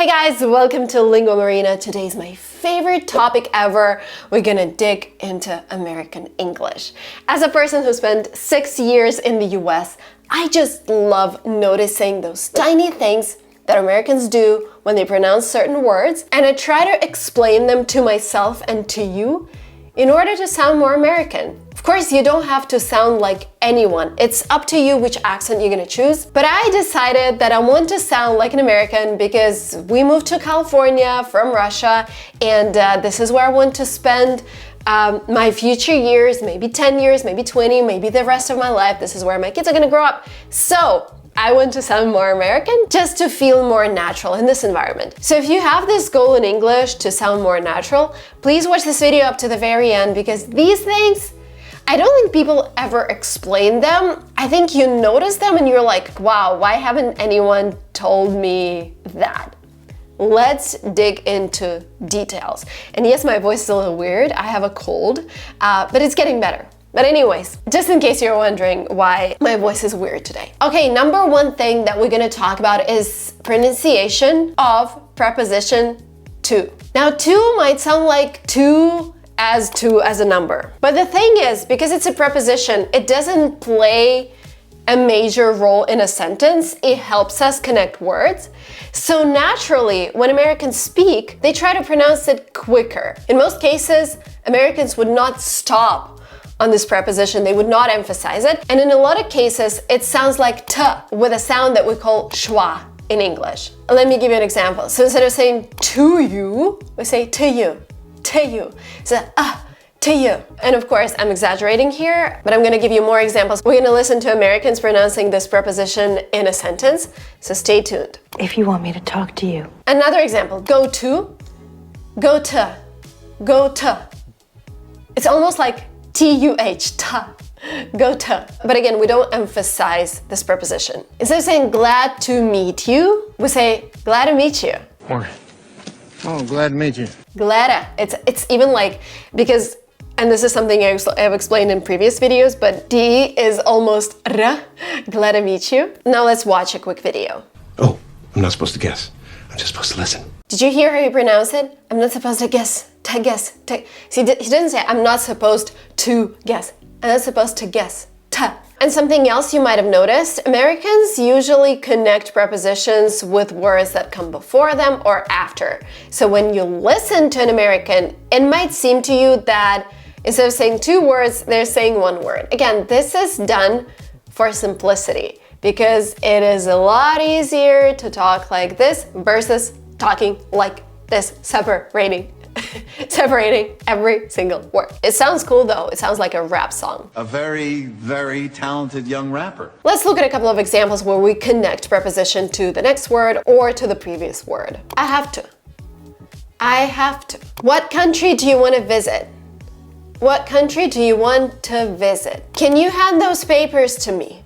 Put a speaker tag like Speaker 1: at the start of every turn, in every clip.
Speaker 1: Hey guys, welcome to linguamarina. Today's my favorite topic ever. We're gonna dig into American English. As a person who spent 6 years in the US, I just love noticing those tiny things that Americans do when they pronounce certain words, and I try to explain them to myself and to you in order to sound more American. Of course, you don't have to sound like anyone. It's up to you which accent you're gonna choose. But I decided that I want to sound like an American because we moved to California from Russia, and this is where I want to spend my future years, maybe 10 years, maybe 20, maybe the rest of my life. This is where my kids are gonna grow up. So I want to sound more American just to feel more natural in this environment. So if you have this goal in English to sound more natural, please watch this video up to the very end, because these things, I don't think people ever explain them. I think you notice them and you're like, wow, why haven't anyone told me that? Let's dig into details. And yes, my voice is a little weird. I have a cold, but it's getting better. But anyways, just in case you're wondering why my voice is weird today. Okay, number one thing that we're gonna talk about is pronunciation of preposition to. Now, to might sound like two as a number. But the thing is, because it's a preposition, it doesn't play a major role in a sentence. It helps us connect words. So naturally, when Americans speak, they try to pronounce it quicker. In most cases, Americans would not stop on this preposition, they would not emphasize it. And in a lot of cases, it sounds like t with a sound that we call schwa in English. Let me give you an example. So instead of saying to you, we say to you, to you. So to you. And of course, I'm exaggerating here, but I'm gonna give you more examples. We're gonna listen to Americans pronouncing this preposition in a sentence, so stay tuned.
Speaker 2: If you want me to talk to you.
Speaker 1: Another example, go to, go to, go to. It's almost like T-U-H, ta, go to. But again, we don't emphasize this preposition. Instead of saying glad to meet you, we say glad to meet you.
Speaker 3: Morning. Oh, glad to meet you.
Speaker 1: Glada. It's even like, because, and this is something I've explained in previous videos, but D is almost R, glad to meet you. Now let's watch a quick video.
Speaker 4: Oh, I'm not supposed to guess. I'm just supposed to listen.
Speaker 1: Did you hear how you pronounce it? I'm not supposed to guess. To guess. To. See, he didn't say I'm not supposed to guess. I'm not supposed to guess. To. And something else you might have noticed, Americans usually connect prepositions with words that come before them or after. So when you listen to an American, it might seem to you that instead of saying two words, they're saying one word. Again, this is done for simplicity, because it is a lot easier to talk like this versus talking like this, separating every single word. It sounds cool though. It sounds like a rap song.
Speaker 5: A very, very talented young rapper.
Speaker 1: Let's look at a couple of examples where we connect preposition to the next word or to the previous word. I have to. I have to. What country do you want to visit? What country do you want to visit? Can you hand those papers to me?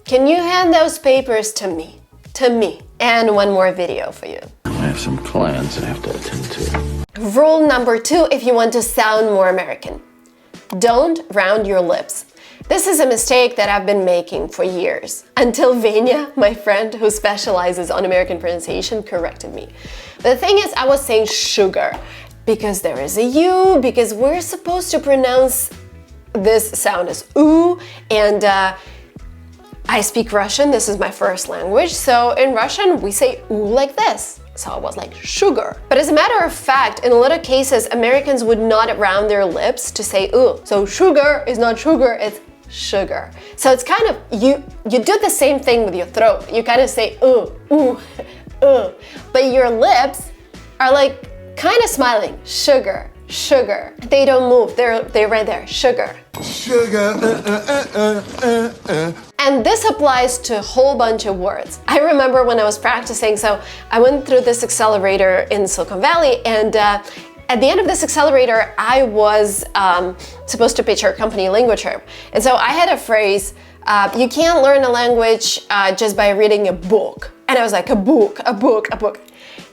Speaker 1: Can you hand those papers to me? To me. And one more video for you.
Speaker 3: I have some clients I have to attend to.
Speaker 1: Rule number 2, if you want to sound more American. Don't round your lips. This is a mistake that I've been making for years, until Venya, my friend who specializes on American pronunciation, corrected me. The thing is, I was saying sugar because there is a U, because we're supposed to pronounce this sound as oo, and I speak Russian, this is my first language, so in Russian we say oo like this. So I was like, sugar. But as a matter of fact, in a lot of cases, Americans would not round their lips to say ooh. So sugar is not sugar, it's sugar. So it's kind of, you do the same thing with your throat. You kind of say ooh, ooh, ooh. But your lips are like kind of smiling, sugar, sugar. They don't move, they're right there, sugar.
Speaker 5: Sugar,
Speaker 1: And this applies to a whole bunch of words. I remember when I was practicing, so I went through this accelerator in Silicon Valley, and at the end of this accelerator, I was supposed to pitch our company LinguaTrip. And so I had a phrase, you can't learn a language just by reading a book. And I was like, a book, a book, a book.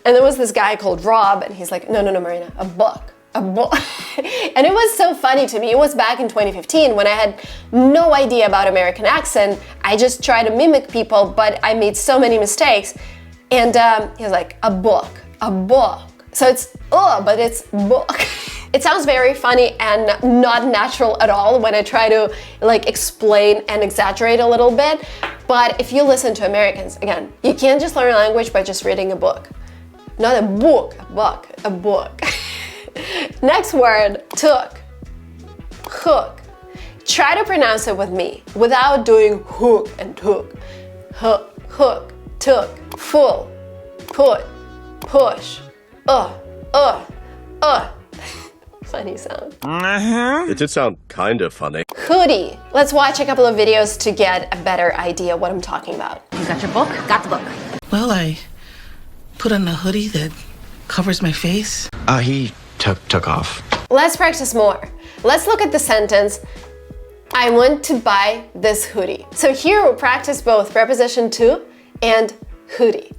Speaker 1: And there was this guy called Rob, and he's like, no, Marina, a book. And it was so funny to me. It was back in 2015 when I had no idea about American accent. I just tried to mimic people, but I made so many mistakes. And he's like, a book, a book. So it's but it's book. It sounds very funny and not natural at all when I try to like explain and exaggerate a little bit. But if you listen to Americans, again, you can't just learn a language by just reading a book. Not a book, a book, a book. Next word, took, hook. Try to pronounce it with me without doing hook and took. Hook, hook, took, full, put, push, Funny sound.
Speaker 6: It did sound kind of funny.
Speaker 1: Hoodie. Let's watch a couple of videos to get a better idea what I'm talking about.
Speaker 2: You got your book? Got the book.
Speaker 7: Well, I put on a hoodie that covers my face.
Speaker 4: He took off.
Speaker 1: Let's practice more. Let's look at the sentence, I want to buy this hoodie. So here we'll practice both preposition to and hoodie.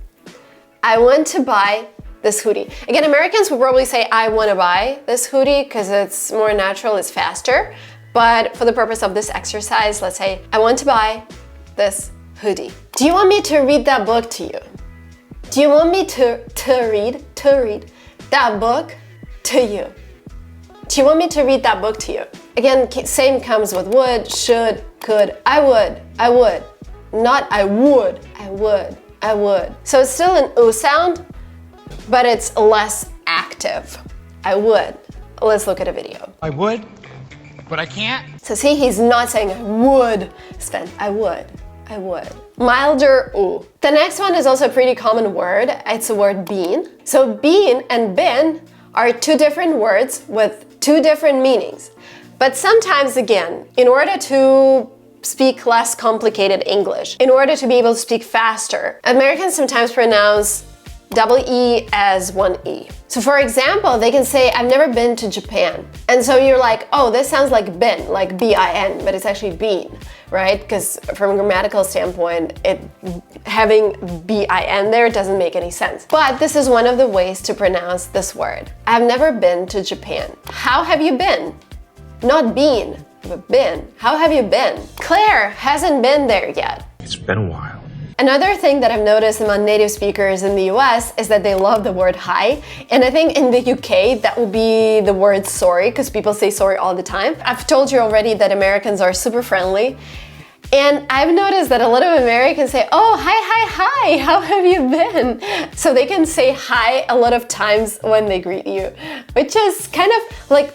Speaker 1: I want to buy this hoodie. Again, Americans will probably say, I want to buy this hoodie because it's more natural, it's faster. But for the purpose of this exercise, let's say, I want to buy this hoodie. Do you want me to read that book to you? Do you want me to read that book to you? Do you want me to read that book to you? Again, same comes with would, should, could. I would. Not I would, I would. So it's still an oo sound, but it's less active. I would. Let's look at a video.
Speaker 8: I would, but I can't.
Speaker 1: So see, he's not saying I would spend. I would. Milder oo. The next one is also a pretty common word. It's the word bean. So bean and bin are two different words with two different meanings. But sometimes, again, in order to speak less complicated English, in order to be able to speak faster, Americans sometimes pronounce double E as one E. So for example, they can say, I've never been to Japan. And so you're like, oh, this sounds like bin, like B-I-N, but it's actually bean, right? Because from a grammatical standpoint, having B-I-N there doesn't make any sense. But this is one of the ways to pronounce this word. I've never been to Japan. How have you been? Not been, but been. How have you been? Claire hasn't been there yet.
Speaker 4: It's been a while.
Speaker 1: Another thing that I've noticed among native speakers in the US is that they love the word hi. And I think in the UK, that will be the word sorry, because people say sorry all the time. I've told you already that Americans are super friendly. And I've noticed that a lot of Americans say, oh, hi, how have you been? So they can say hi a lot of times when they greet you, which is kind of like,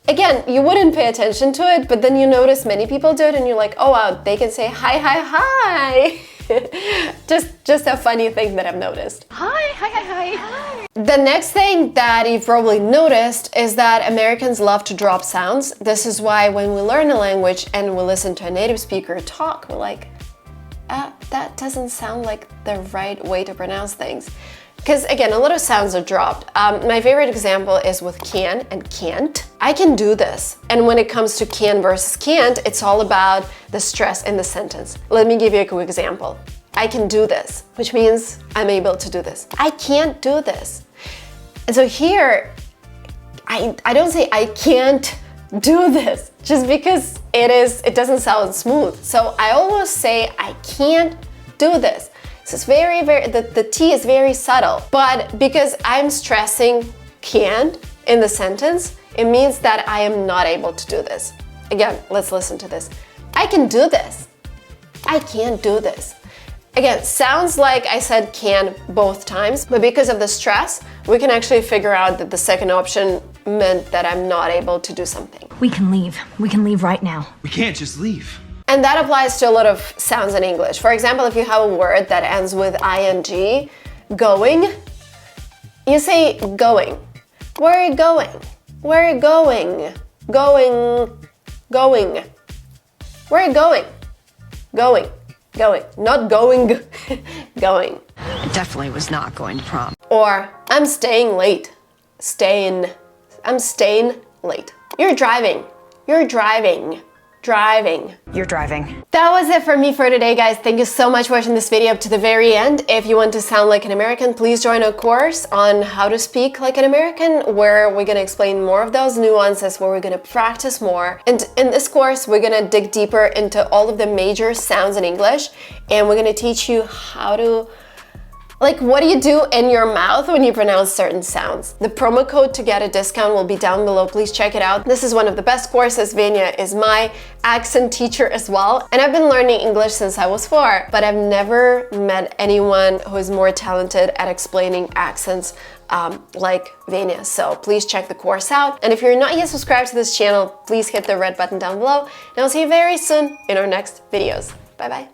Speaker 1: again, you wouldn't pay attention to it, but then you notice many people do it and you're like, oh wow, they can say hi. just a funny thing that I've noticed.
Speaker 2: Hi.
Speaker 1: The next thing that you've probably noticed is that Americans love to drop sounds. This is why when we learn a language and we listen to a native speaker talk, we're like, that doesn't sound like the right way to pronounce things. Because again, a lot of sounds are dropped. My favorite example is with can and can't. I can do this. And when it comes to can versus can't, it's all about the stress in the sentence. Let me give you a quick example. I can do this, which means I'm able to do this. I can't do this. And so here, I don't say I can't do this just because it doesn't sound smooth. So I always say I can't do this. So it's very, the T is very subtle, but because I'm stressing can't in the sentence, it means that I am not able to do this. Again, let's listen to this. I can do this. I can't do this. Again, sounds like I said can both times, but because of the stress, we can actually figure out that the second option meant that I'm not able to do something.
Speaker 2: We can leave. We can leave right now.
Speaker 8: We can't just leave.
Speaker 1: And that applies to a lot of sounds in English. For example, if you have a word that ends with ing, going, you say going. Where are you going? Where are you going? Going. Where are you going? Going. Not going, going.
Speaker 2: It definitely was not going to prom.
Speaker 1: Or I'm staying late. I'm staying late. You're driving. You're driving.
Speaker 2: You're driving.
Speaker 1: That was it for me for today, guys. Thank you so much for watching this video up to the very end. If you want to sound like an American, please join a course on how to speak like an American, where we're gonna explain more of those nuances, where we're gonna practice more. And in this course, we're gonna dig deeper into all of the major sounds in English, and we're gonna teach you how to Like, what do you do in your mouth when you pronounce certain sounds? The promo code to get a discount will be down below. Please check it out. This is one of the best courses. Vanya is my accent teacher as well. And I've been learning English since I was 4, but I've never met anyone who is more talented at explaining accents like Vanya. So please check the course out. And if you're not yet subscribed to this channel, please hit the red button down below. And I'll see you very soon in our next videos. Bye bye.